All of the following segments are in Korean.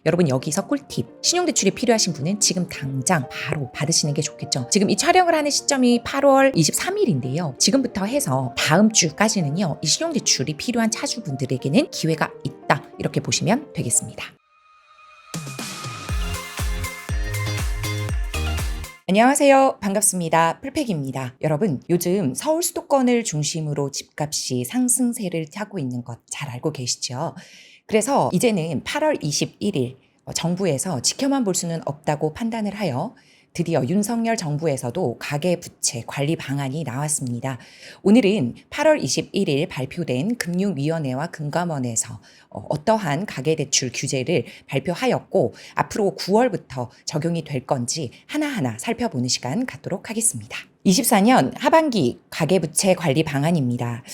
여러분 여기서 꿀팁. 신용대출이 필요하신 분은 지금 당장 바로 받으시는 게 좋겠죠. 지금 이 촬영을 하는 시점이 8월 23일인데요. 지금부터 해서 다음 주까지는요. 이 신용대출이 필요한 차주분들에게는 기회가 있다. 이렇게 보시면 되겠습니다. 안녕하세요. 반갑습니다. 풀팩입니다. 여러분, 요즘 서울 수도권을 중심으로 집값이 상승세를 타고 있는 것 잘 알고 계시죠? 그래서 이제는 8월 21일 정부에서 지켜만 볼 수는 없다고 판단을 하여 드디어 윤석열 정부에서도 가계부채 관리 방안이 나왔습니다. 오늘은 8월 21일 발표된 금융위원회와 금감원에서 어떠한 가계대출 규제를 발표하였고 앞으로 9월부터 적용이 될 건지 하나하나 살펴보는 시간 갖도록 하겠습니다. 24년 하반기 가계부채 관리 방안입니다.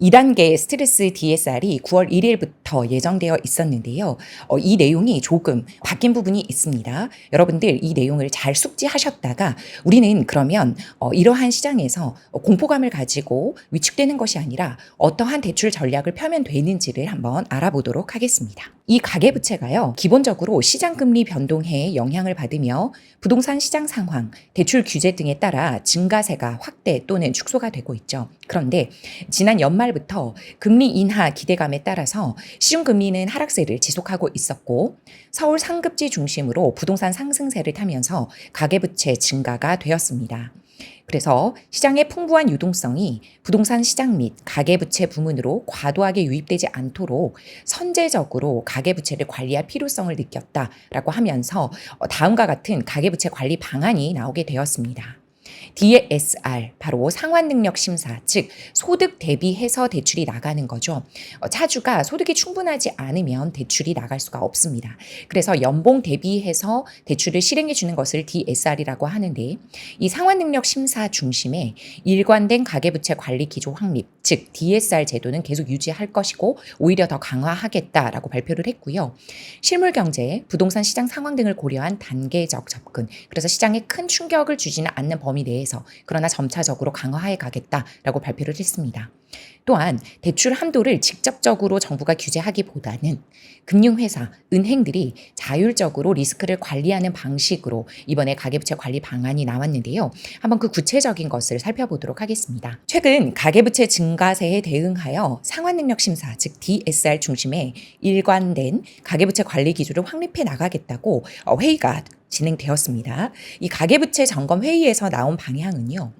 2단계 스트레스 DSR이 9월 1일부터 예정되어 있었는데요. 이 내용이 조금 바뀐 부분이 있습니다. 여러분들 이 내용을 잘 숙지하셨다가 우리는 그러면 이러한 시장에서 공포감을 가지고 위축되는 것이 아니라 어떠한 대출 전략을 펴면 되는지를 한번 알아보도록 하겠습니다. 이 가계부채가요. 기본적으로 시장금리 변동에 영향을 받으며 부동산 시장 상황, 대출 규제 등에 따라 증가세가 확대 또는 축소가 되고 있죠. 그런데 지난 연말부터 금리 인하 기대감에 따라서 시중금리는 하락세를 지속하고 있었고 서울 상급지 중심으로 부동산 상승세를 타면서 가계부채 증가가 되었습니다. 그래서 시장의 풍부한 유동성이 부동산 시장 및 가계부채 부문으로 과도하게 유입되지 않도록 선제적으로 가계부채를 관리할 필요성을 느꼈다라고 하면서 다음과 같은 가계부채 관리 방안이 나오게 되었습니다. DSR, 바로 상환능력심사, 즉 소득 대비해서 대출이 나가는 거죠. 차주가 소득이 충분하지 않으면 대출이 나갈 수가 없습니다. 그래서 연봉 대비해서 대출을 실행해 주는 것을 DSR이라고 하는데 이 상환능력심사 중심의 일관된 가계부채 관리 기조 확립, 즉 DSR 제도는 계속 유지할 것이고 오히려 더 강화하겠다라고 발표를 했고요. 실물경제, 부동산 시장 상황 등을 고려한 단계적 접근, 그래서 시장에 큰 충격을 주지는 않는 범위 내에서 그러나 점차적으로 강화해 가겠다라고 발표를 했습니다. 또한 대출 한도를 직접적으로 정부가 규제하기보다는 금융회사, 은행들이 자율적으로 리스크를 관리하는 방식으로 이번에 가계부채 관리 방안이 나왔는데요. 한번 그 구체적인 것을 살펴보도록 하겠습니다. 최근 가계부채 증가세에 대응하여 상환능력심사, 즉 DSR 중심의 일관된 가계부채 관리 기조를 확립해 나가겠다고 회의가 진행되었습니다. 이 가계부채 점검 회의에서 나온 방향은요.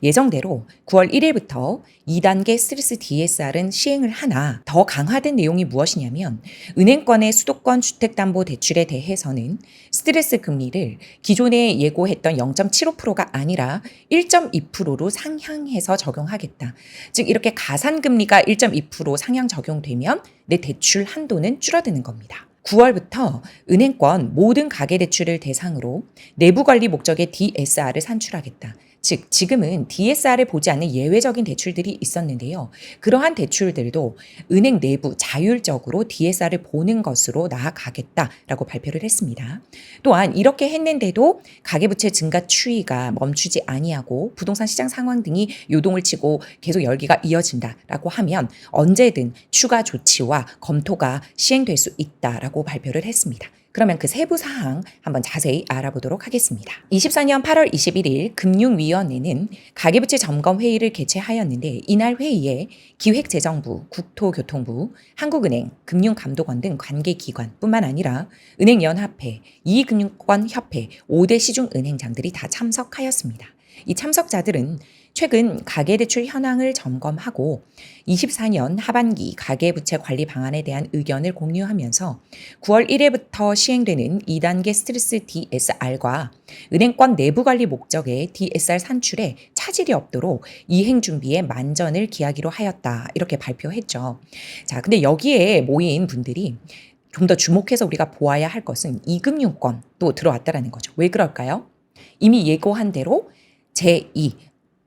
예정대로 9월 1일부터 2단계 스트레스 DSR은 시행을 하나 더 강화된 내용이 무엇이냐면 은행권의 수도권 주택담보대출에 대해서는 스트레스 금리를 기존에 예고했던 0.75%가 아니라 1.2%로 상향해서 적용하겠다. 즉 이렇게 가산금리가 1.2% 상향 적용되면 내 대출 한도는 줄어드는 겁니다. 9월부터 은행권 모든 가계대출을 대상으로 내부관리 목적의 DSR을 산출하겠다. 즉 지금은 DSR을 보지 않는 예외적인 대출들이 있었는데요. 그러한 대출들도 은행 내부 자율적으로 DSR을 보는 것으로 나아가겠다라고 발표를 했습니다. 또한 이렇게 했는데도 가계부채 증가 추이가 멈추지 아니하고 부동산 시장 상황 등이 요동을 치고 계속 열기가 이어진다라고 하면 언제든 추가 조치와 검토가 시행될 수 있다라고 발표를 했습니다. 그러면 그 세부 사항 한번 자세히 알아보도록 하겠습니다. 24년 8월 21일 금융위원회는 가계부채 점검 회의를 개최하였는데 이날 회의에 기획재정부, 국토교통부, 한국은행, 금융감독원 등 관계기관뿐만 아니라 은행연합회, 이익금융권협회, 5대 시중은행장들이 다 참석하였습니다. 이 참석자들은 최근 가계대출 현황을 점검하고 24년 하반기 가계부채 관리 방안에 대한 의견을 공유하면서 9월 1일부터 시행되는 2단계 스트레스 DSR과 은행권 내부관리 목적의 DSR 산출에 차질이 없도록 이행 준비에 만전을 기하기로 하였다. 이렇게 발표했죠. 자, 근데 여기에 모인 분들이 좀 더 주목해서 우리가 보아야 할 것은 이금융권도 들어왔다라는 거죠. 왜 그럴까요? 이미 예고한 대로 제2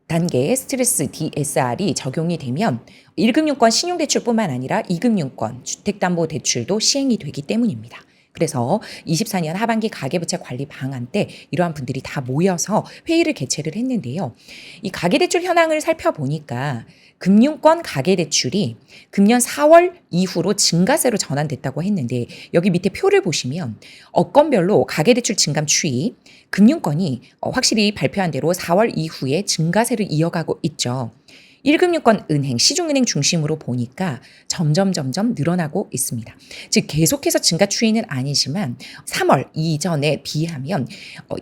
단계 스트레스 DSR이 적용이 되면 1금융권 신용대출뿐만 아니라 2금융권 주택담보대출도 시행이 되기 때문입니다. 그래서 24년 하반기 가계부채 관리 방안 때 이러한 분들이 다 모여서 회의를 개최를 했는데요. 이 가계대출 현황을 살펴보니까 금융권 가계대출이 금년 4월 이후로 증가세로 전환됐다고 했는데 여기 밑에 표를 보시면 업건별로 가계대출 증감 추이, 금융권이 확실히 발표한 대로 4월 이후에 증가세를 이어가고 있죠. 1금융권 은행, 시중은행 중심으로 보니까 점점 늘어나고 있습니다. 즉 계속해서 증가 추이는 아니지만 3월 이전에 비하면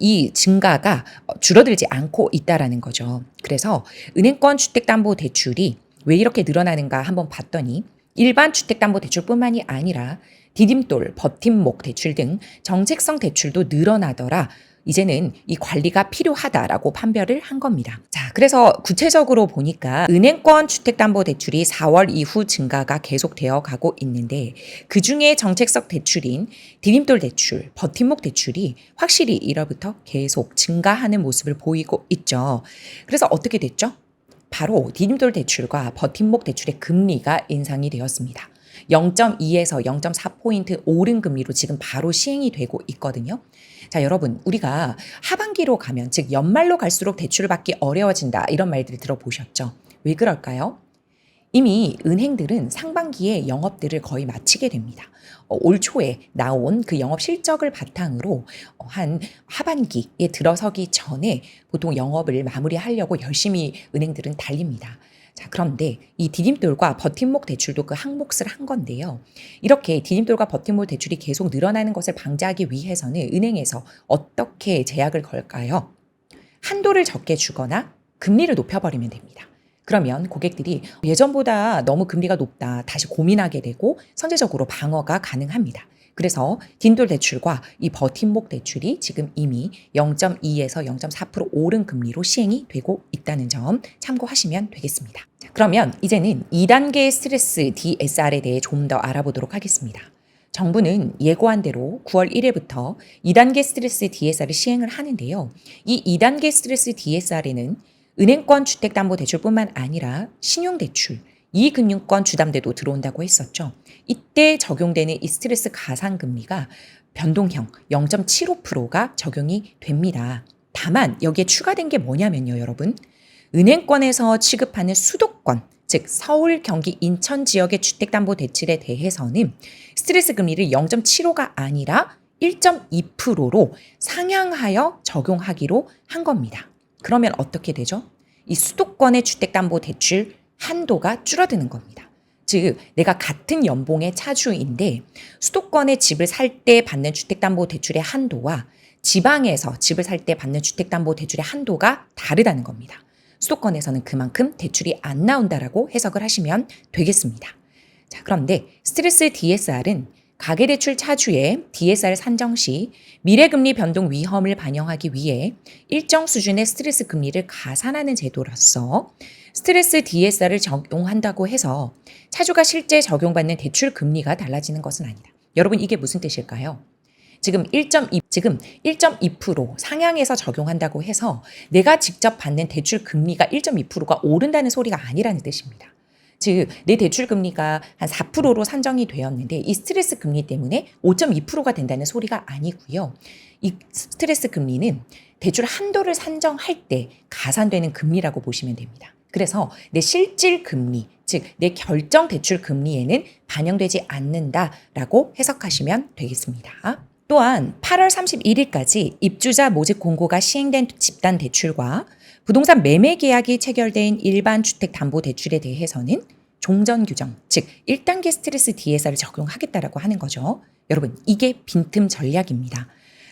이 증가가 줄어들지 않고 있다라는 거죠. 그래서 은행권 주택담보대출이 왜 이렇게 늘어나는가 한번 봤더니 일반 주택담보대출뿐만이 아니라 디딤돌, 버팀목 대출 등 정책성 대출도 늘어나더라. 이제는 이 관리가 필요하다라고 판별을 한 겁니다. 자, 그래서 구체적으로 보니까 은행권 주택담보대출이 4월 이후 증가가 계속되어 가고 있는데 그중에 정책성 대출인 디딤돌 대출, 버팀목 대출이 확실히 1월부터 계속 증가하는 모습을 보이고 있죠. 그래서 어떻게 됐죠? 바로 디딤돌 대출과 버팀목 대출의 금리가 인상이 되었습니다. 0.2에서 0.4포인트 오른 금리로 지금 바로 시행이 되고 있거든요. 자, 여러분, 우리가 하반기로 가면, 즉 연말로 갈수록 대출을 받기 어려워진다 이런 말들을 들어보셨죠? 왜 그럴까요? 이미 은행들은 상반기에 영업들을 거의 마치게 됩니다. 올 초에 나온 그 영업 실적을 바탕으로 한 하반기에 들어서기 전에 보통 영업을 마무리하려고 열심히 은행들은 달립니다. 자, 그런데 이 디딤돌과 버팀목 대출도 그 항몫을 한 건데요. 이렇게 디딤돌과 버팀목 대출이 계속 늘어나는 것을 방지하기 위해서는 은행에서 어떻게 제약을 걸까요? 한도를 적게 주거나 금리를 높여버리면 됩니다. 그러면 고객들이 예전보다 너무 금리가 높다 다시 고민하게 되고 선제적으로 방어가 가능합니다. 그래서 디딤돌 대출과 이 버팀목 대출이 지금 이미 0.2에서 0.4% 오른 금리로 시행이 되고 있다는 점 참고하시면 되겠습니다. 자, 그러면 이제는 2단계 스트레스 DSR에 대해 좀 더 알아보도록 하겠습니다. 정부는 예고한 대로 9월 1일부터 2단계 스트레스 DSR을 시행을 하는데요. 이 2단계 스트레스 DSR에는 은행권 주택담보대출뿐만 아니라 신용대출, 이금융권 주담대도 들어온다고 했었죠. 이때 적용되는 이 스트레스 가상금리가 변동형 0.75%가 적용이 됩니다. 다만 여기에 추가된 게 뭐냐면요, 여러분. 은행권에서 취급하는 수도권, 즉 서울, 경기, 인천 지역의 주택담보대출에 대해서는 스트레스 금리를 0.75가 아니라 1.2%로 상향하여 적용하기로 한 겁니다. 그러면 어떻게 되죠? 이 수도권의 주택담보대출 한도가 줄어드는 겁니다. 즉 내가 같은 연봉의 차주인데 수도권에 집을 살 때 받는 주택담보대출의 한도와 지방에서 집을 살 때 받는 주택담보대출의 한도가 다르다는 겁니다. 수도권에서는 그만큼 대출이 안 나온다라고 해석을 하시면 되겠습니다. 자, 그런데 스트레스 DSR은 가계대출 차주의 DSR 산정 시 미래금리 변동 위험을 반영하기 위해 일정 수준의 스트레스 금리를 가산하는 제도로서 스트레스 DSR을 적용한다고 해서 차주가 실제 적용받는 대출 금리가 달라지는 것은 아니다. 여러분 이게 무슨 뜻일까요? 지금 1.2% 상향해서 적용한다고 해서 내가 직접 받는 대출 금리가 1.2%가 오른다는 소리가 아니라는 뜻입니다. 즉, 내 대출 금리가 한 4%로 산정이 되었는데 이 스트레스 금리 때문에 5.2%가 된다는 소리가 아니고요. 이 스트레스 금리는 대출 한도를 산정할 때 가산되는 금리라고 보시면 됩니다. 그래서 내 실질 금리, 즉 내 결정 대출 금리에는 반영되지 않는다라고 해석하시면 되겠습니다. 또한 8월 31일까지 입주자 모집 공고가 시행된 집단 대출과 부동산 매매 계약이 체결된 일반 주택담보대출에 대해서는 종전 규정, 즉 1단계 스트레스 DSR을 적용하겠다라고 하는 거죠. 여러분, 이게 빈틈 전략입니다.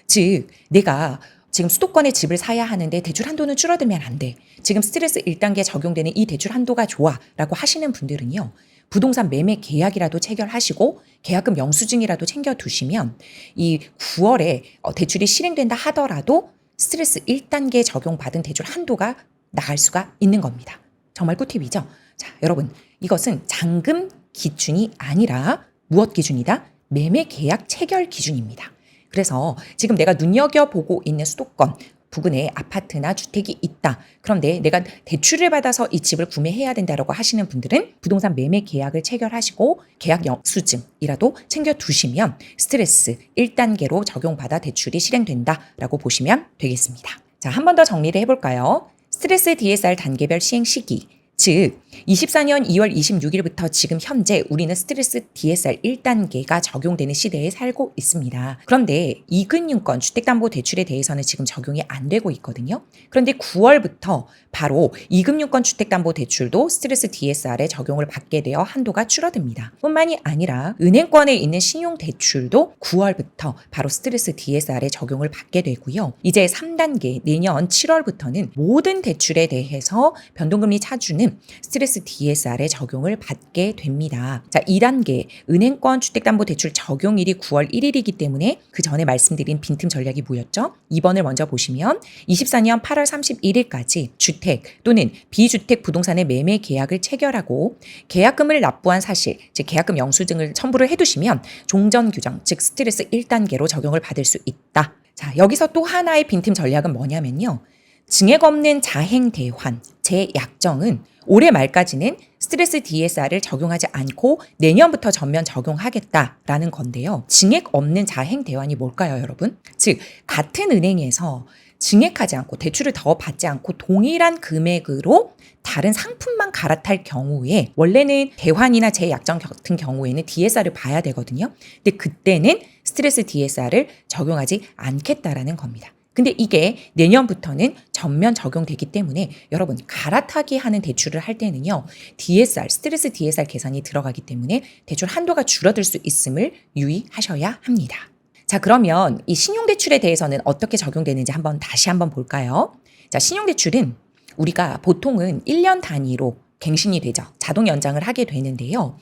즉, 내가 지금 수도권에 집을 사야 하는데 대출 한도는 줄어들면 안 돼. 지금 스트레스 1단계 적용되는 이 대출 한도가 좋아 라고 하시는 분들은요. 부동산 매매 계약이라도 체결하시고 계약금 영수증이라도 챙겨두시면 이 9월에 대출이 실행된다 하더라도 스트레스 1단계 적용받은 대출 한도가 나갈 수가 있는 겁니다. 정말 꿀팁이죠? 자, 여러분 이것은 잔금 기준이 아니라 무엇 기준이다? 매매 계약 체결 기준입니다. 그래서 지금 내가 눈여겨보고 있는 수도권 부근에 아파트나 주택이 있다. 그런데 내가 대출을 받아서 이 집을 구매해야 된다라고 하시는 분들은 부동산 매매 계약을 체결하시고 계약 영수증이라도 챙겨두시면 스트레스 1단계로 적용받아 대출이 실행된다라고 보시면 되겠습니다. 자, 한 번 더 정리를 해볼까요? 스트레스 DSR 단계별 시행 시기. 즉 24년 2월 26일부터 지금 현재 우리는 스트레스 DSR 1단계가 적용되는 시대에 살고 있습니다. 그런데 이금융권 주택담보대출에 대해서는 지금 적용이 안 되고 있거든요. 그런데 9월부터 바로 이금융권 주택담보대출도 스트레스 DSR에 적용을 받게 되어 한도가 줄어듭니다. 뿐만이 아니라 은행권에 있는 신용대출도 9월부터 바로 스트레스 DSR에 적용을 받게 되고요. 이제 3단계 내년 7월부터는 모든 대출에 대해서 변동금리 차주는 스트레스 DSR에 적용을 받게 됩니다. 자, 2단계 은행권 주택담보대출 적용일이 9월 1일이기 때문에 그 전에 말씀드린 빈틈 전략이 뭐였죠? 2번을 먼저 보시면 24년 8월 31일까지 주택 또는 비주택 부동산의 매매 계약을 체결하고 계약금을 납부한 사실, 즉 계약금 영수증을 첨부를 해두시면 종전 규정, 즉 스트레스 1단계로 적용을 받을 수 있다. 자, 여기서 또 하나의 빈틈 전략은 뭐냐면요. 증액 없는 자행 대환, 재약정은 올해 말까지는 스트레스 DSR을 적용하지 않고 내년부터 전면 적용하겠다라는 건데요. 증액 없는 자행 대환이 뭘까요, 여러분? 즉, 같은 은행에서 증액하지 않고 대출을 더 받지 않고 동일한 금액으로 다른 상품만 갈아탈 경우에 원래는 대환이나 재약정 같은 경우에는 DSR을 봐야 되거든요. 근데 그때는 스트레스 DSR을 적용하지 않겠다라는 겁니다. 근데 이게 내년부터는 전면 적용되기 때문에 여러분 갈아타기 하는 대출을 할 때는요. DSR, 스트레스 DSR 계산이 들어가기 때문에 대출 한도가 줄어들 수 있음을 유의하셔야 합니다. 자, 그러면 이 신용대출에 대해서는 어떻게 적용되는지 다시 한번 볼까요? 자, 신용대출은 우리가 보통은 1년 단위로 갱신이 되죠. 자동 연장을 하게 되는데요.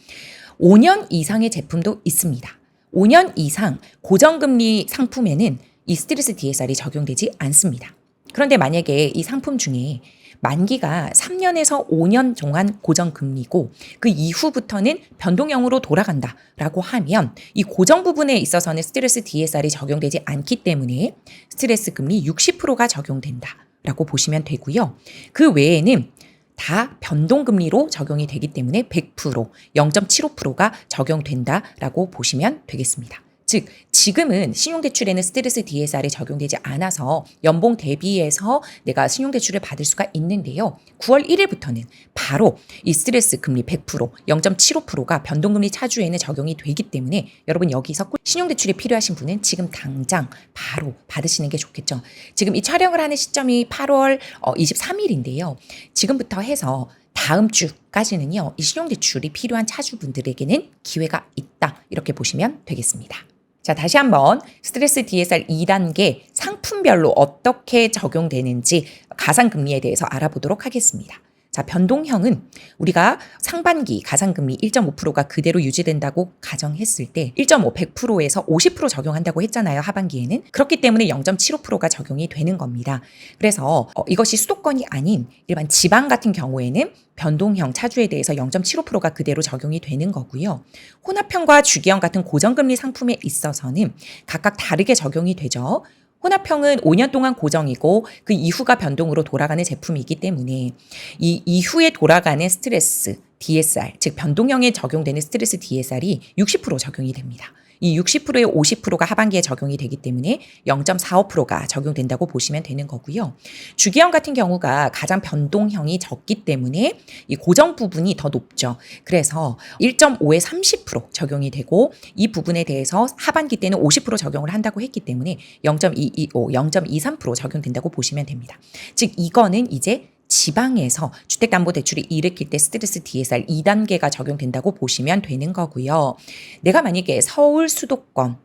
5년 이상의 제품도 있습니다. 5년 이상 고정금리 상품에는 이 스트레스 DSR이 적용되지 않습니다. 그런데 만약에 이 상품 중에 만기가 3년에서 5년 동안 고정금리고 그 이후부터는 변동형으로 돌아간다라고 하면 이 고정 부분에 있어서는 스트레스 DSR이 적용되지 않기 때문에 스트레스 금리 60%가 적용된다라고 보시면 되고요. 그 외에는 다 변동금리로 적용이 되기 때문에 100%, 0.75%가 적용된다라고 보시면 되겠습니다. 즉 지금은 신용대출에는 스트레스 DSR이 적용되지 않아서 연봉 대비해서 내가 신용대출을 받을 수가 있는데요. 9월 1일부터는 바로 이 스트레스 금리 100%, 0.75%가 변동금리 차주에는 적용이 되기 때문에 여러분 여기서 신용대출이 필요하신 분은 지금 당장 바로 받으시는 게 좋겠죠. 지금 이 촬영을 하는 시점이 8월 23일인데요. 지금부터 해서 다음 주까지는요. 이 신용대출이 필요한 차주분들에게는 기회가 있다. 이렇게 보시면 되겠습니다. 자, 다시 한번 스트레스 DSR 2단계 상품별로 어떻게 적용되는지 가상금리에 대해서 알아보도록 하겠습니다. 자, 변동형은 우리가 상반기 가상금리 1.5%가 그대로 유지된다고 가정했을 때 1.5, 100%에서 50% 적용한다고 했잖아요. 하반기에는. 그렇기 때문에 0.75%가 적용이 되는 겁니다. 그래서 이것이 수도권이 아닌 일반 지방 같은 경우에는 변동형 차주에 대해서 0.75%가 그대로 적용이 되는 거고요. 혼합형과 주기형 같은 고정금리 상품에 있어서는 각각 다르게 적용이 되죠. 혼합형은 5년 동안 고정이고 그 이후가 변동으로 돌아가는 제품이기 때문에 이 이후에 돌아가는 스트레스 DSR, 즉 변동형에 적용되는 스트레스 DSR이 60% 적용이 됩니다. 이 60%의 50%가 하반기에 적용이 되기 때문에 0.45%가 적용된다고 보시면 되는 거고요. 주기형 같은 경우가 가장 변동형이 적기 때문에 이 고정 부분이 더 높죠. 그래서 1.5에 30% 적용이 되고 이 부분에 대해서 하반기 때는 50% 적용을 한다고 했기 때문에 0.225, 0.23% 적용된다고 보시면 됩니다. 즉 이거는 이제 지방에서 주택담보대출이 일으킬 때 스트레스 DSR 2단계가 적용된다고 보시면 되는 거고요. 내가 만약에 서울 수도권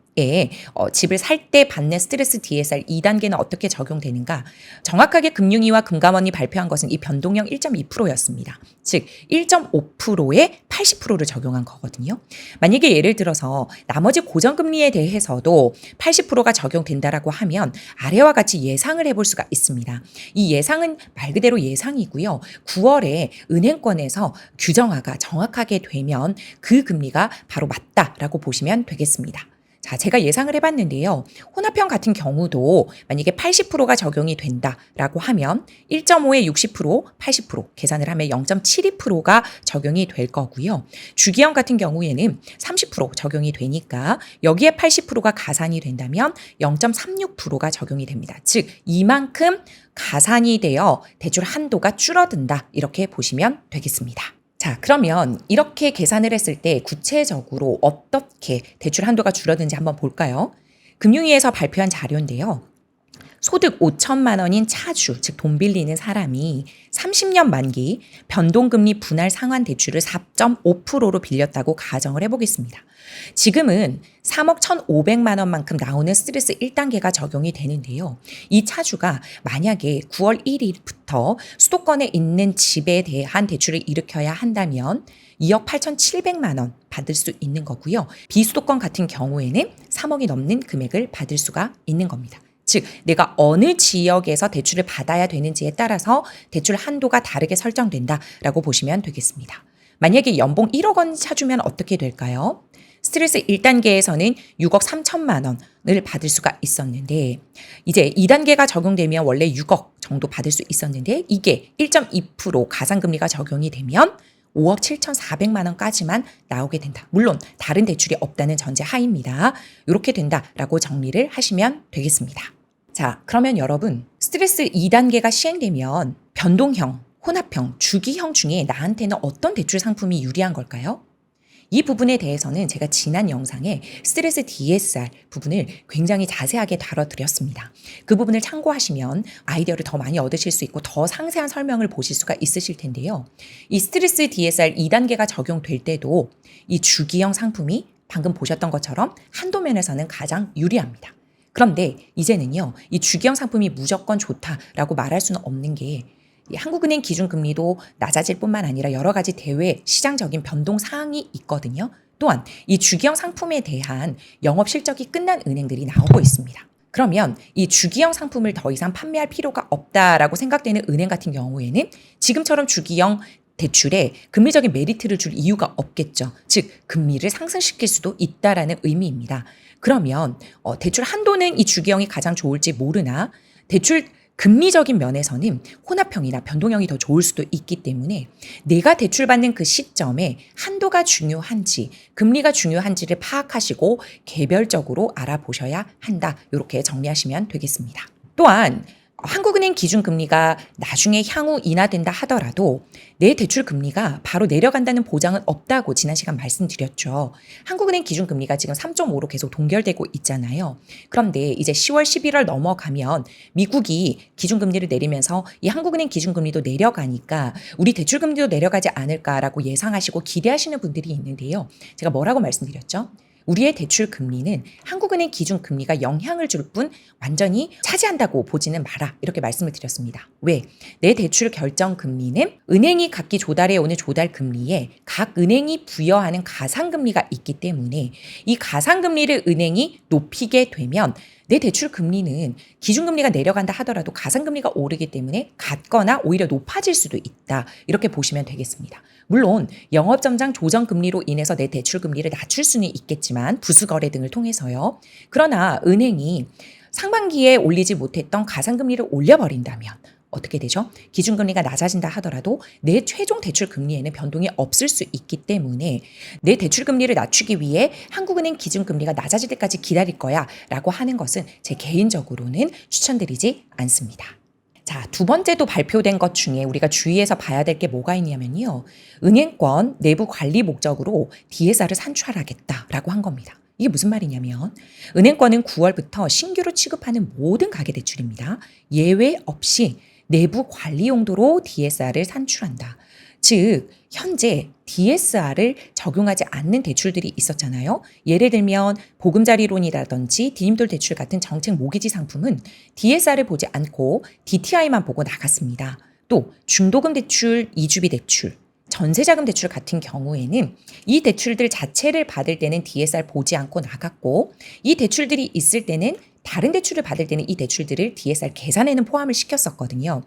집을 살 때 받는 스트레스 DSR 2단계는 어떻게 적용되는가? 정확하게 금융위와 금감원이 발표한 것은 이 변동형 1.2%였습니다. 즉 1.5%에 80%를 적용한 거거든요. 만약에 예를 들어서 나머지 고정금리에 대해서도 80%가 적용된다라고 하면 아래와 같이 예상을 해볼 수가 있습니다. 이 예상은 말 그대로 예상이고요. 9월에 은행권에서 규정화가 정확하게 되면 그 금리가 바로 맞다라고 보시면 되겠습니다. 자, 제가 예상을 해봤는데요. 혼합형 같은 경우도 만약에 80%가 적용이 된다라고 하면 1.5에 60%, 80% 계산을 하면 0.72%가 적용이 될 거고요. 주기형 같은 경우에는 30% 적용이 되니까 여기에 80%가 가산이 된다면 0.36%가 적용이 됩니다. 즉 이만큼 가산이 되어 대출 한도가 줄어든다 이렇게 보시면 되겠습니다. 자, 그러면 이렇게 계산을 했을 때 구체적으로 어떻게 대출 한도가 줄어드는지 한번 볼까요? 금융위에서 발표한 자료인데요. 소득 5천만 원인 차주, 즉 돈 빌리는 사람이 30년 만기 변동금리 분할 상환 대출을 4.5%로 빌렸다고 가정을 해보겠습니다. 지금은 3억 1,500만 원만큼 나오는 스트레스 1단계가 적용이 되는데요. 이 차주가 만약에 9월 1일부터 수도권에 있는 집에 대한 대출을 일으켜야 한다면 2억 8,700만 원 받을 수 있는 거고요. 비수도권 같은 경우에는 3억이 넘는 금액을 받을 수가 있는 겁니다. 즉 내가 어느 지역에서 대출을 받아야 되는지에 따라서 대출 한도가 다르게 설정된다라고 보시면 되겠습니다. 만약에 연봉 1억 원 차주면 어떻게 될까요? 스트레스 1단계에서는 6억 3천만 원을 받을 수가 있었는데 이제 2단계가 적용되면 원래 6억 정도 받을 수 있었는데 이게 1.2% 가산금리가 적용이 되면 5억 7,400만 원까지만 나오게 된다. 물론 다른 대출이 없다는 전제 하입니다. 이렇게 된다라고 정리를 하시면 되겠습니다. 자, 그러면 여러분 스트레스 2단계가 시행되면 변동형, 혼합형, 주기형 중에 나한테는 어떤 대출 상품이 유리한 걸까요? 이 부분에 대해서는 제가 지난 영상에 스트레스 DSR 부분을 굉장히 자세하게 다뤄드렸습니다. 그 부분을 참고하시면 아이디어를 더 많이 얻으실 수 있고 더 상세한 설명을 보실 수가 있으실 텐데요. 이 스트레스 DSR 2단계가 적용될 때도 이 주기형 상품이 방금 보셨던 것처럼 한도 면에서는 가장 유리합니다. 그런데 이제는요, 이 주기형 상품이 무조건 좋다라고 말할 수는 없는 게 한국은행 기준금리도 낮아질 뿐만 아니라 여러 가지 대외 시장적인 변동 사항이 있거든요. 또한 이 주기형 상품에 대한 영업 실적이 끝난 은행들이 나오고 있습니다. 그러면 이 주기형 상품을 더 이상 판매할 필요가 없다라고 생각되는 은행 같은 경우에는 지금처럼 주기형 대출에 금리적인 메리트를 줄 이유가 없겠죠. 즉 금리를 상승시킬 수도 있다라는 의미입니다. 그러면 대출 한도는 이 주기형이 가장 좋을지 모르나 대출 금리적인 면에서는 혼합형이나 변동형이 더 좋을 수도 있기 때문에 내가 대출받는 그 시점에 한도가 중요한지 금리가 중요한지를 파악하시고 개별적으로 알아보셔야 한다. 이렇게 정리하시면 되겠습니다. 또한 한국은행 기준금리가 나중에 향후 인하된다 하더라도 내 대출 금리가 바로 내려간다는 보장은 없다고 지난 시간 말씀드렸죠. 한국은행 기준금리가 지금 3.5로 계속 동결되고 있잖아요. 그런데 이제 10월, 11월 넘어가면 미국이 기준금리를 내리면서 이 한국은행 기준금리도 내려가니까 우리 대출금리도 내려가지 않을까라고 예상하시고 기대하시는 분들이 있는데요. 제가 뭐라고 말씀드렸죠? 우리의 대출 금리는 한국은행 기준 금리가 영향을 줄 뿐 완전히 차지한다고 보지는 마라 이렇게 말씀을 드렸습니다. 왜? 내 대출 결정 금리는 은행이 각기 조달해 오는 조달 금리에 각 은행이 부여하는 가산금리가 있기 때문에 이 가산금리를 은행이 높이게 되면 내 대출 금리는 기준금리가 내려간다 하더라도 가산금리가 오르기 때문에 같거나 오히려 높아질 수도 있다. 이렇게 보시면 되겠습니다. 물론 영업점장 조정금리로 인해서 내 대출금리를 낮출 수는 있겠지만 부수거래 등을 통해서요. 그러나 은행이 상반기에 올리지 못했던 가산금리를 올려버린다면 어떻게 되죠? 기준금리가 낮아진다 하더라도 내 최종 대출금리에는 변동이 없을 수 있기 때문에 내 대출금리를 낮추기 위해 한국은행 기준금리가 낮아질 때까지 기다릴 거야 라고 하는 것은 제 개인적으로는 추천드리지 않습니다. 자, 두 번째도 발표된 것 중에 우리가 주의해서 봐야 될 게 뭐가 있냐면요. 은행권 내부 관리 목적으로 DSR을 산출하겠다라고 한 겁니다. 이게 무슨 말이냐면 은행권은 9월부터 신규로 취급하는 모든 가계대출입니다. 예외 없이 내부 관리 용도로 DSR을 산출한다. 즉 현재 DSR을 적용하지 않는 대출들이 있었잖아요. 예를 들면 보금자리론이라든지 디딤돌 대출 같은 정책 모기지 상품은 DSR을 보지 않고 DTI만 보고 나갔습니다. 또 중도금 대출, 이주비 대출, 전세자금 대출 같은 경우에는 이 대출들 자체를 받을 때는 DSR 보지 않고 나갔고 이 대출들이 있을 때는 다른 대출을 받을 때는 이 대출들을 DSR 계산에는 포함을 시켰었거든요.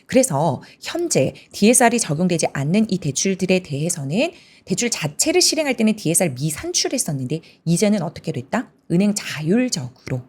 그래서 현재 DSR이 적용되지 않는 이 대출들에 대해서는 대출 자체를 실행할 때는 DSR 미산출했었는데 이제는 어떻게 됐다? 은행 자율적으로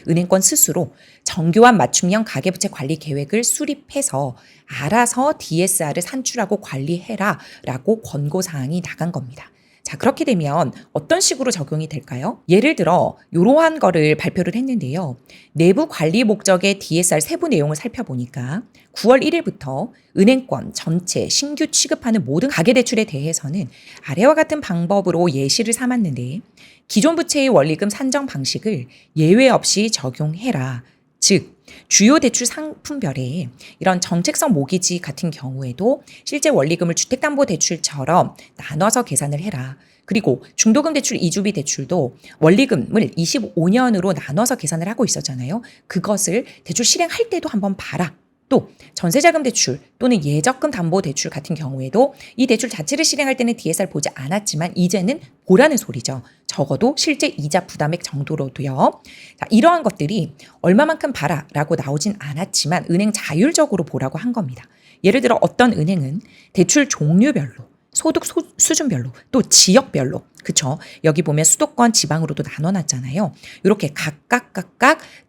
은행권 스스로 정교한 맞춤형 가계부채 관리 계획을 수립해서 알아서 DSR을 산출하고 관리해라 라고 권고사항이 나간 겁니다. 자, 그렇게 되면 어떤 식으로 적용이 될까요? 예를 들어 이러한 거를 발표를 했는데요. 내부 관리 목적의 DSR 세부 내용을 살펴보니까 9월 1일부터 은행권 전체 신규 취급하는 모든 가계대출에 대해서는 아래와 같은 방법으로 예시를 삼았는데 기존 부채의 원리금 산정 방식을 예외 없이 적용해라. 즉 주요 대출 상품별에 이런 정책성 모기지 같은 경우에도 실제 원리금을 주택담보대출처럼 나눠서 계산을 해라. 그리고 중도금 대출 이주비 대출도 원리금을 25년으로 나눠서 계산을 하고 있었잖아요. 그것을 대출 실행할 때도 한번 봐라. 또 전세자금 대출 또는 예적금 담보 대출 같은 경우에도 이 대출 자체를 실행할 때는 DSR 보지 않았지만 이제는 보라는 소리죠. 적어도 실제 이자 부담액 정도로도요. 자, 이러한 것들이 얼마만큼 봐라라고 나오진 않았지만 은행 자율적으로 보라고 한 겁니다. 예를 들어 어떤 은행은 대출 종류별로 소득 수준별로 또 지역별로 그쵸? 여기 보면 수도권 지방으로도 나눠놨잖아요. 이렇게 각각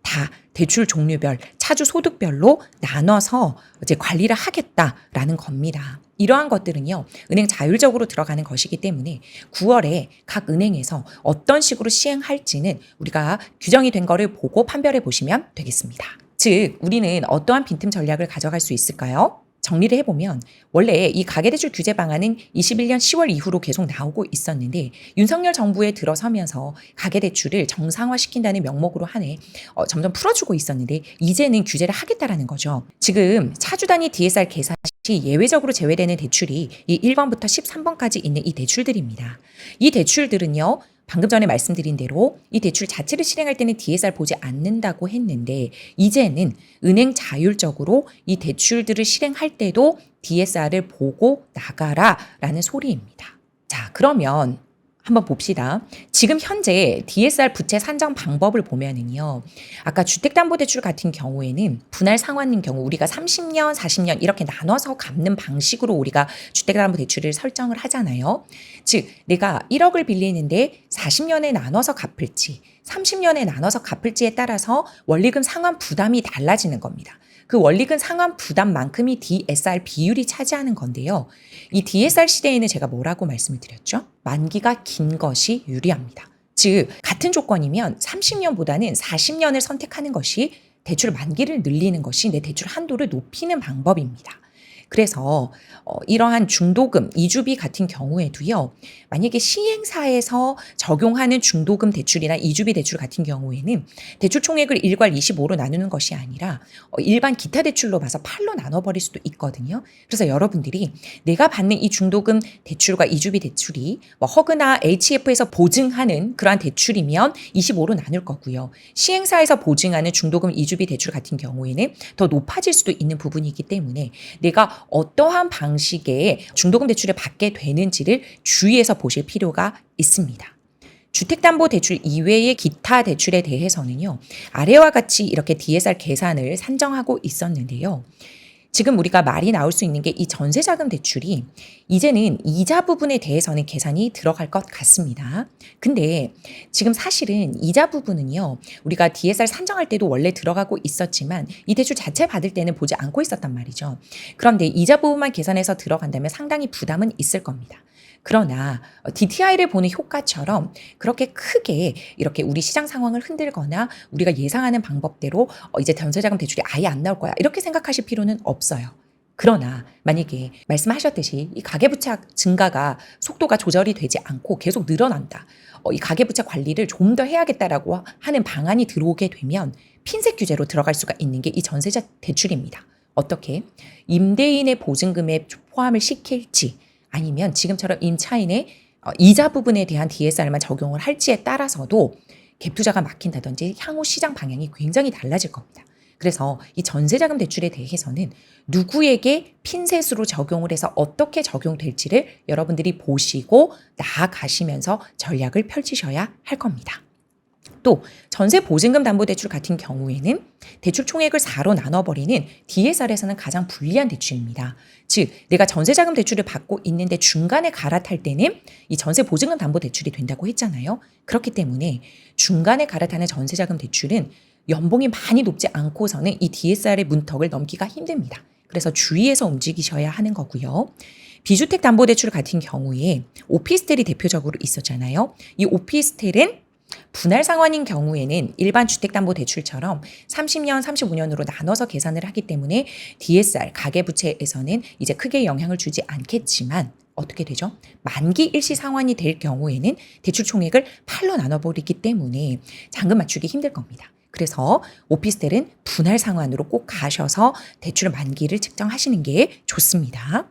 다 대출 종류별 차주 소득별로 나눠서 이제 관리를 하겠다라는 겁니다. 이러한 것들은요, 은행 자율적으로 들어가는 것이기 때문에 9월에 각 은행에서 어떤 식으로 시행할지는 우리가 규정이 된 거를 보고 판별해 보시면 되겠습니다. 즉, 우리는 어떠한 빈틈 전략을 가져갈 수 있을까요? 정리를 해보면 원래 이 가계대출 규제 방안은 21년 10월 이후로 계속 나오고 있었는데 윤석열 정부에 들어서면서 가계대출을 정상화시킨다는 명목으로 한해 점점 풀어주고 있었는데 이제는 규제를 하겠다라는 거죠. 지금 차주 단위 DSR 계산 시 예외적으로 제외되는 대출이 이 1번부터 13번까지 있는 이 대출들입니다. 이 대출들은요. 방금 전에 말씀드린 대로 이 대출 자체를 실행할 때는 DSR 보지 않는다고 했는데 이제는 은행 자율적으로 이 대출들을 실행할 때도 DSR을 보고 나가라라는 소리입니다. 자, 그러면 한번 봅시다. 지금 현재 DSR 부채 산정 방법을 보면은요. 아까 주택담보대출 같은 경우에는 분할 상환인 경우 우리가 30년, 40년 이렇게 나눠서 갚는 방식으로 우리가 주택담보대출을 설정을 하잖아요. 즉 내가 1억을 빌리는데 40년에 나눠서 갚을지 30년에 나눠서 갚을지에 따라서 원리금 상환 부담이 달라지는 겁니다. 그 원리금 상환 부담만큼이 DSR 비율이 차지하는 건데요. 이 DSR 시대에는 제가 뭐라고 말씀을 드렸죠? 만기가 긴 것이 유리합니다. 즉 같은 조건이면 30년보다는 40년을 선택하는 것이 대출 만기를 늘리는 것이 내 대출 한도를 높이는 방법입니다. 그래서 이러한 중도금, 이주비 같은 경우에도요. 만약에 시행사에서 적용하는 중도금 대출이나 이주비 대출 같은 경우에는 대출 총액을 1괄 25로 나누는 것이 아니라 일반 기타 대출로 봐서 8로 나눠버릴 수도 있거든요. 그래서 여러분들이 내가 받는 이 중도금 대출과 이주비 대출이 허그나 HF에서 보증하는 그러한 대출이면 25로 나눌 거고요. 시행사에서 보증하는 중도금 이주비 대출 같은 경우에는 더 높아질 수도 있는 부분이기 때문에 내가 어떠한 방식의 중도금 대출을 받게 되는지를 주의해서 보실 필요가 있습니다. 주택담보대출 이외의 기타 대출에 대해서는요. 아래와 같이 이렇게 DSR 계산을 산정하고 있었는데요. 지금 우리가 말이 나올 수 있는 게 이 전세자금 대출이 이제는 이자 부분에 대해서는 계산이 들어갈 것 같습니다. 근데 지금 사실은 이자 부분은요. 우리가 DSR 산정할 때도 원래 들어가고 있었지만 이 대출 자체 받을 때는 보지 않고 있었단 말이죠. 그런데 이자 부분만 계산해서 들어간다면 상당히 부담은 있을 겁니다. 그러나 DTI를 보는 효과처럼 그렇게 크게 이렇게 우리 시장 상황을 흔들거나 우리가 예상하는 방법대로 이제 전세자금 대출이 아예 안 나올 거야 이렇게 생각하실 필요는 없어요. 그러나 만약에 말씀하셨듯이 이 가계부채 증가가 속도가 조절이 되지 않고 계속 늘어난다. 이 가계부채 관리를 좀 더 해야겠다라고 하는 방안이 들어오게 되면 핀셋 규제로 들어갈 수가 있는 게 이 전세자 대출입니다. 어떻게? 임대인의 보증금에 포함을 시킬지 아니면 지금처럼 임차인의 이자 부분에 대한 DSR만 적용을 할지에 따라서도 갭 투자가 막힌다든지 향후 시장 방향이 굉장히 달라질 겁니다. 그래서 이 전세자금 대출에 대해서는 누구에게 핀셋으로 적용을 해서 어떻게 적용될지를 여러분들이 보시고 나아가시면서 전략을 펼치셔야 할 겁니다. 또 전세 보증금 담보대출 같은 경우에는 대출 총액을 4로 나눠버리는 DSR에서는 가장 불리한 대출입니다. 즉 내가 전세자금 대출을 받고 있는데 중간에 갈아탈 때는 이 전세 보증금 담보대출이 된다고 했잖아요. 그렇기 때문에 중간에 갈아타는 전세자금 대출은 연봉이 많이 높지 않고서는 이 DSR의 문턱을 넘기가 힘듭니다. 그래서 주의해서 움직이셔야 하는 거고요. 비주택 담보대출 같은 경우에 오피스텔이 대표적으로 있었잖아요. 이 오피스텔은 분할 상환인 경우에는 일반 주택담보대출처럼 30년, 35년으로 나눠서 계산을 하기 때문에 DSR, 가계부채에서는 이제 크게 영향을 주지 않겠지만 어떻게 되죠? 만기 일시 상환이 될 경우에는 대출 총액을 8로 나눠버리기 때문에 잔금 맞추기 힘들 겁니다. 그래서 오피스텔은 분할 상환으로 꼭 가셔서 대출 만기를 측정하시는 게 좋습니다.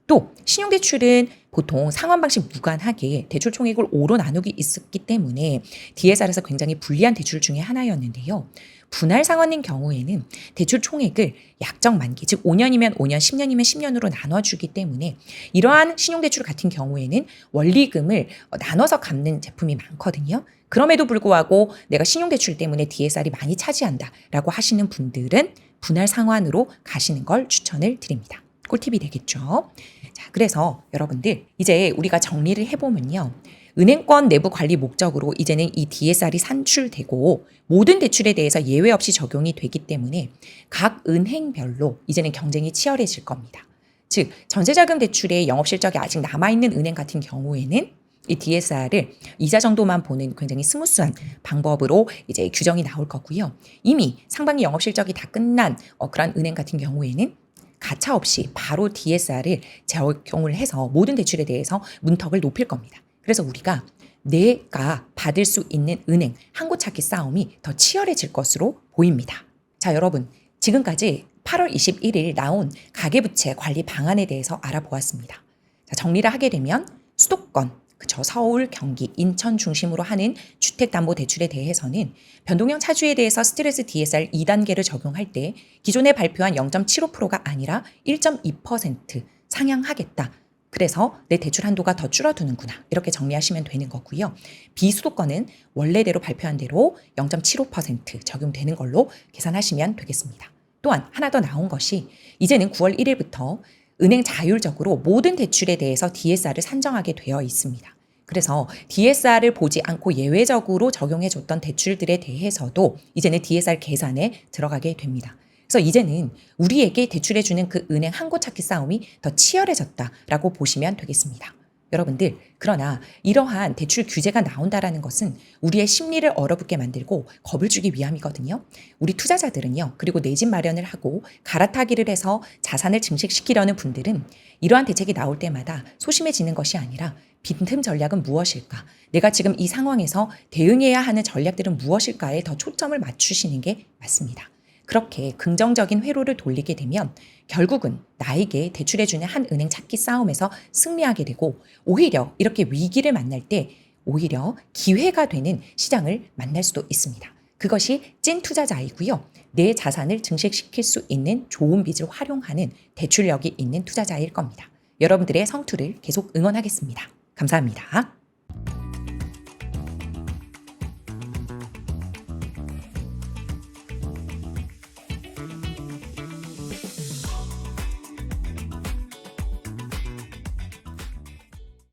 또 신용대출은 보통 상환 방식 무관하게 대출 총액을 5로 나누기 있었기 때문에 DSR에서 굉장히 불리한 대출 중에 하나였는데요. 분할 상환인 경우에는 대출 총액을 약정 만기, 즉 5년이면 5년, 10년이면 10년으로 나눠주기 때문에 이러한 신용대출 같은 경우에는 원리금을 나눠서 갚는 제품이 많거든요. 그럼에도 불구하고 내가 신용대출 때문에 DSR이 많이 차지한다라고 하시는 분들은 분할 상환으로 가시는 걸 추천을 드립니다. 꿀팁이 되겠죠. 자, 그래서 여러분들 이제 우리가 정리를 해보면요. 은행권 내부 관리 목적으로 이제는 이 DSR이 산출되고 모든 대출에 대해서 예외 없이 적용이 되기 때문에 각 은행별로 이제는 경쟁이 치열해질 겁니다. 즉 전세자금 대출에 영업실적이 아직 남아있는 은행 같은 경우에는 이 DSR을 이자 정도만 보는 굉장히 스무스한 방법으로 이제 규정이 나올 거고요. 이미 상반기 영업실적이 다 끝난 그런 은행 같은 경우에는 가차 없이 바로 DSR을 적용을 해서 모든 대출에 대해서 문턱을 높일 겁니다. 그래서 우리가 내가 받을 수 있는 은행 한 곳 찾기 싸움이 더 치열해질 것으로 보입니다. 자, 여러분 지금까지 8월 21일 나온 가계부채 관리 방안에 대해서 알아보았습니다. 자, 정리를 하게 되면 수도권, 서울, 경기, 인천 중심으로 하는 주택담보대출에 대해서는 변동형 차주에 대해서 스트레스 DSR 2단계를 적용할 때 기존에 발표한 0.75%가 아니라 1.2% 상향하겠다. 그래서 내 대출 한도가 더 줄어드는구나. 이렇게 정리하시면 되는 거고요. 비수도권은 원래대로 발표한 대로 0.75% 적용되는 걸로 계산하시면 되겠습니다. 또한 하나 더 나온 것이 이제는 9월 1일부터 은행 자율적으로 모든 대출에 대해서 DSR을 산정하게 되어 있습니다. 그래서 DSR을 보지 않고 예외적으로 적용해줬던 대출들에 대해서도 이제는 DSR 계산에 들어가게 됩니다. 그래서 이제는 우리에게 대출해주는 그 은행 한 곳 찾기 싸움이 더 치열해졌다라고 보시면 되겠습니다. 여러분들, 그러나 이러한 대출 규제가 나온다라는 것은 우리의 심리를 얼어붙게 만들고 겁을 주기 위함이거든요. 우리 투자자들은요, 그리고 내 집 마련을 하고 갈아타기를 해서 자산을 증식시키려는 분들은 이러한 대책이 나올 때마다 소심해지는 것이 아니라 빈틈 전략은 무엇일까? 내가 지금 이 상황에서 대응해야 하는 전략들은 무엇일까에 더 초점을 맞추시는 게 맞습니다. 그렇게 긍정적인 회로를 돌리게 되면 결국은 나에게 대출해주는 한 은행 찾기 싸움에서 승리하게 되고 오히려 이렇게 위기를 만날 때 오히려 기회가 되는 시장을 만날 수도 있습니다. 그것이 찐 투자자이고요. 내 자산을 증식시킬 수 있는 좋은 빚을 활용하는 대출력이 있는 투자자일 겁니다. 여러분들의 성투를 계속 응원하겠습니다. 감사합니다.